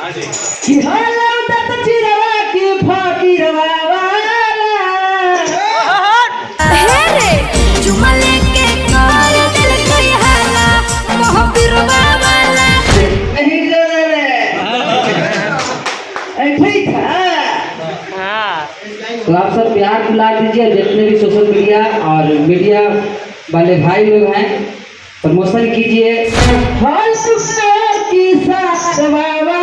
कि हाला उदत चिरवा की फकीरवा वाला हे रे चुमा लेके कर दिल कोई हाला मोहबिरवा वाला नहीं जो रे ठीक है। तो आप सब प्यार दुलार दीजिए, जितने भी सोशल मीडिया और मीडिया वाले भाई लोग हैं प्रमोशन कीजिए। हर सुखर की साथ वाला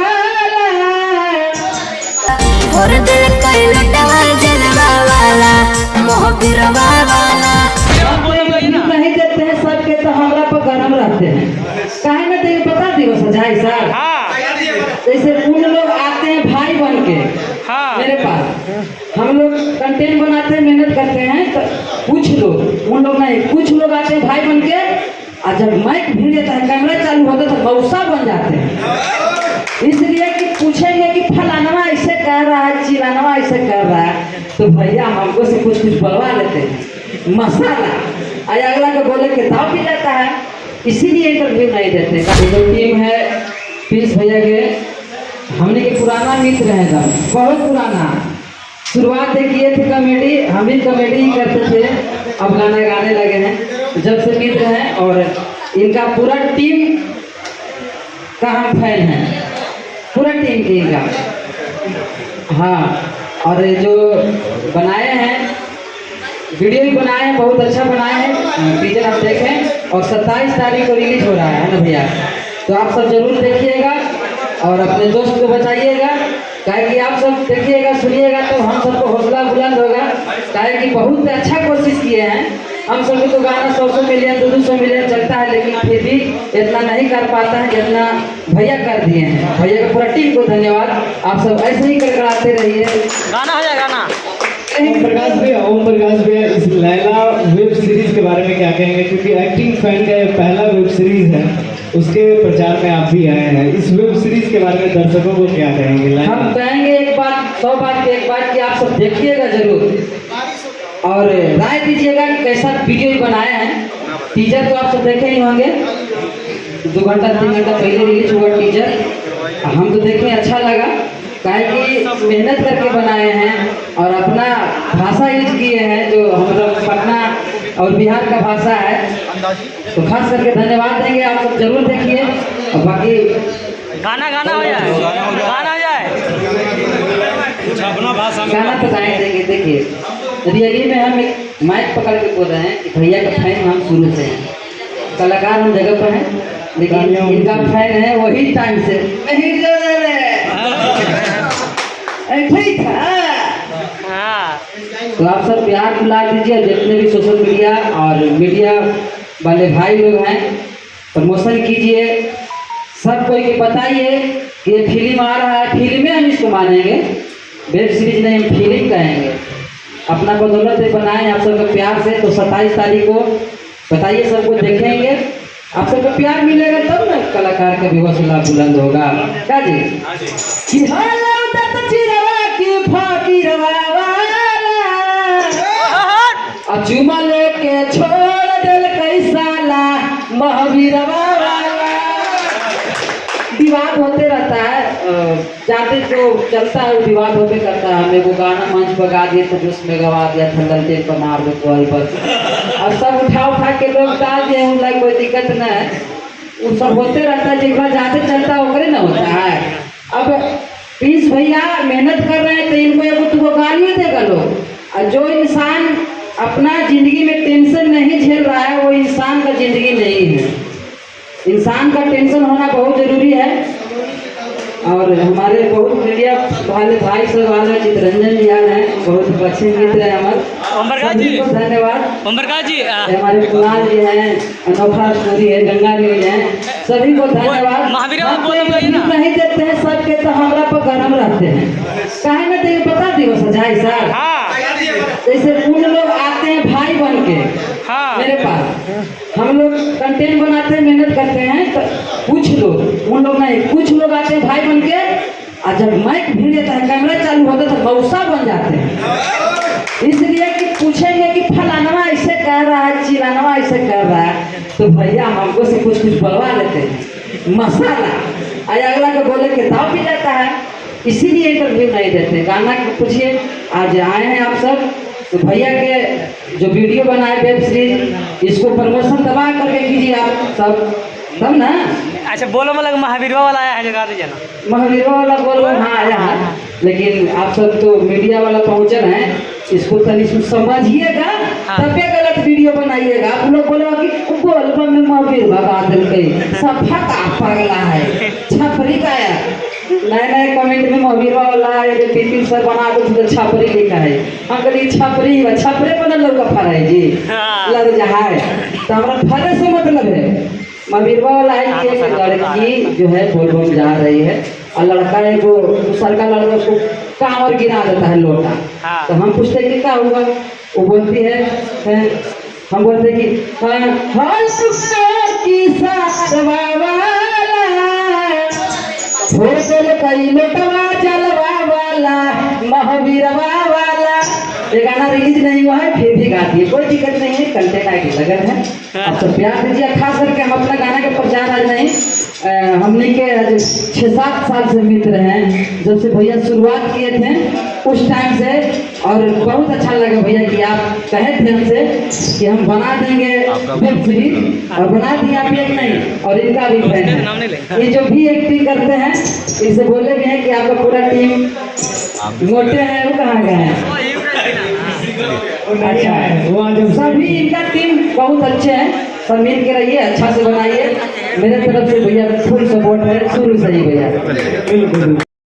और दिल कोई लटवा जलवा वाला मोहबिरवा वाला नहीं देते हैं सबके, तो हमरा पर गरम रहते हैं काहे ना। तो बता दियो सजाई सर, जैसे उन लोग आते हैं भाई बन के मेरे पास, हम लोग कंटेंट बनाते हैं, मेहनत करते हैं, तो कुछ लोग, उन लोग नहीं, कुछ लोग आते हैं भाई बन के, और जब माइक भिड़ जाता है, कैमरा चालू होता है, तो मौसा बन जाते हैं। इसलिए कि पूछेंगे कि फलानवा ऐसे कर रहा है, चिलानवा ऐसे कर रहा है, तो भैया हमको से कुछ बुलवा लेते हैं मसाला, और अगला को बोले के दाव भी जाता है, इसीलिए इंटरव्यू नहीं देते। जो टीम है प्रिंस भैया के, हमने के पुराना मित्र है, बहुत पुराना, शुरुआत किए थे कॉमेडी, हम भी कॉमेडी ही करते थे, अब गाना गाने लगे हैं, जब से मित्र हैं। और इनका पूरा टीम का हम फैन हैं, पूरा टीम की इनका। हाँ, और जो बनाए हैं वीडियो भी बनाए हैं, बहुत अच्छा बनाए हैं, टीचर आप देखें। और 27 तारीख को रिलीज हो रहा है ना भैया, तो आप सब जरूर देखिएगा और अपने दोस्त को बताइएगा, काहे कि आप सब देखिएगा सुनिएगा तो हम सबको हौसला बुलंद होगा, काहे कि बहुत अच्छा कोशिश किए हैं। हम सब तो गाना 100 मिलियन 200 मिलियन चलता है, लेकिन फिर भी इतना नहीं कर पाता है जितना भैया कर दिए हैं। भैया का पूरा टीम को धन्यवाद, आप सब ऐसे ही करते रहिए। गाना हो जाए गाना। ओम प्रकाश भैया इस लैला वेब सीरीज के बारे में क्या कहेंगे, क्योंकि एक्टिंग फैन का पहला वेब सीरीज है, उसके प्रचार में आप भी आए हैं, इस वेब सीरीज के बारे में दर्शकों को क्या कहेंगे? हम कहेंगे एक बात, 100 बात की एक बात, कि आप सब देखिएगा जरूर और राय दीजिएगा कि कैसा वीडियो बनाए हैं। टीजर तो आप सब देखे ही होंगे, 2 घंटा 3 घंटा पहले रिलीज हुआ टीजर, हम तो देखें, अच्छा लगा, काहे कि मेहनत करके बनाए हैं और अपना भाषा यूज किए हैं, जो मतलब पटना और बिहार का भाषा है, तो खास करके धन्यवाद देंगे। आप सब जरूर देखिए और बाकी गाना हो जाए, गाना हो जाए, अपना भाषा में गाना तो गाए देंगे। देखिए रियली में हम एक माइक पकड़ के बोल रहे हैं कि भैया का फैन हम शुरू से हैं, कलाकार हम जगह पर हैं, लेकिन इनका फैन है वही टाइम से। नहीं जो रे ठीक है। तो आप सब प्यार दुलार दीजिए, जितने भी सोशल मीडिया और मीडिया वाले भाई लोग हैं प्रमोशन कीजिए, सब कोई के बताइए कि ये फिल्म आ रहा है, फिल्म में हम इसको मानेंगे, वेब सीरीज नहीं, हम फिल्म कहेंगे। अपना बदौलत बनाएं आप सबके प्यार से, तो 27 तारीख को बताइए, सबको देखेंगे, आप सबको प्यार मिलेगा तब ना कलाकार का भी हौसला बुलंद होगा। क्या जी? कि हाला उदत चिरवा की फकीरवा वाला चुमा लेके छोड़ दिल कई साला महावीरवा वाला। विवाद होते रहता है, जाते जो चलता है विवाद होते करता है। मेरे को गाना मंच पर गा दिए तो उसमें गवा दिया था, ललटे पर मार दो कोई पर, और सब उठा के लोग डाल दिए, उनका कोई दिक्कत न है, वो सब होते रहता है, जितना जाते चलता है ओकरे ना होता है। अब प्रिंस भैया मेहनत कर रहे हैं तो इनको एगो तुमको गालियाँ देगा लोग, और जो इंसान अपना जिंदगी में टेंशन नहीं झेल रहा है वो इंसान का जिंदगी नहीं है। इंसान का टेंशन होना बहुत जरूरी है। और हमारे बहुत मीडिया वाले भाई सब वाले चितरंजन जी हैं, बहुत अच्छे मित्र हैं हमारे, धन्यवाद। ओम प्रकाश जी हमारे कुणाल जी हैं, अनोखा स्टोरी है, गंगा न्यूज है, सभी को धन्यवाद। महावीर नहीं देते हैं सबके, तो हमरा पर गरम रहते हैं काहे ना। तो बता दियो सजाई सर, जैसे उन लोग आते हैं भाई बन के मेरे पास, हम लोग कंटेंट बनाते हैं, मेहनत करते हैं, तो कुछ लोग, उन लोग नहीं, कुछ लोग आते हैं भाई बन के, और जब माइक भिड़ जाता है, कैमरा चालू होता है, तो मौसा बन जाते हैं। इसलिए कि पूछेंगे कि फलानवा ऐसे कर रहा है, चिलानवा ऐसे कर रहा है, तो भैया हमको से कुछ बुलवा लेते हैं मसाला, और अगला को बोले के दाव भी जाता है। इसीलिए इंटरव्यू नहीं देते। गाना की पूछिए, आज आए हैं आप सब तो भैया के जो वीडियो बनाए वेब सीरीज, इसको प्रमोशन दबा करके कीजिए आप सब, तब ना। अच्छा बोलो मतलब महावीरवा वाला आया है जगह दीजिए ना। महावीरवा वाला बोलो, हाँ आया है, लेकिन आप सब तो मीडिया वाला पहुंचल हैं, इसको तनी समझिएगा, तबे गलत वीडियो बनाइएगा। आप लोग बोलो कि बोलबम में महावीर भगा दिलके, सफा का पगला है, छपरी का है। नए नए कमेंट में महावीरवा वाला ये बिपिन सर बना दो तो छपरी लिखा है, हम कहली छपरी बा, छपरे पर लड़का फरा है जी, लग जा है तो हमारा फरे से मतलब है। महावीरवा वाला है कि एक लड़की जो है बोलबम जा रही है और लड़का है जो दूसर का लड़का उसको कांवर गिरा देता है लोटा, तो हम पूछते कि क्या हुआ, वो बोलती है हम बोलते कि की सासवा कई लोटवा जलवा वाला महावीरवा वाला। ये गाना रिलीज नहीं हुआ है फिर भी गाती है, कोई दिक्कत नहीं है, कंटेंट आईडी लगन है। आप सब प्यार दीजिए, खास करके हम अपना गाना के प्रचार आज नहीं, हमने के 6-7 साल से मित्र हैं, जब से भैया शुरुआत किए थे उस टाइम से, और बहुत अच्छा लगा भैया कि आप कहे थे हमसे कि हम बना देंगे वेब सीरीज, और बना दिए आप एक नहीं, और इनका भी फैन है, ये जो भी एक्टिंग करते हैं इसे बोले भी हैं कि आपका पूरा टीम मोटे हैं, वो कहाँ गए हैं? अच्छा है, वो सभी इनका टीम बहुत अच्छे हैं, सब मिल के रहिए, अच्छा से बनाइए। मेरे तरफ से भैया फुल सपोर्ट है शुरू से ही भैया।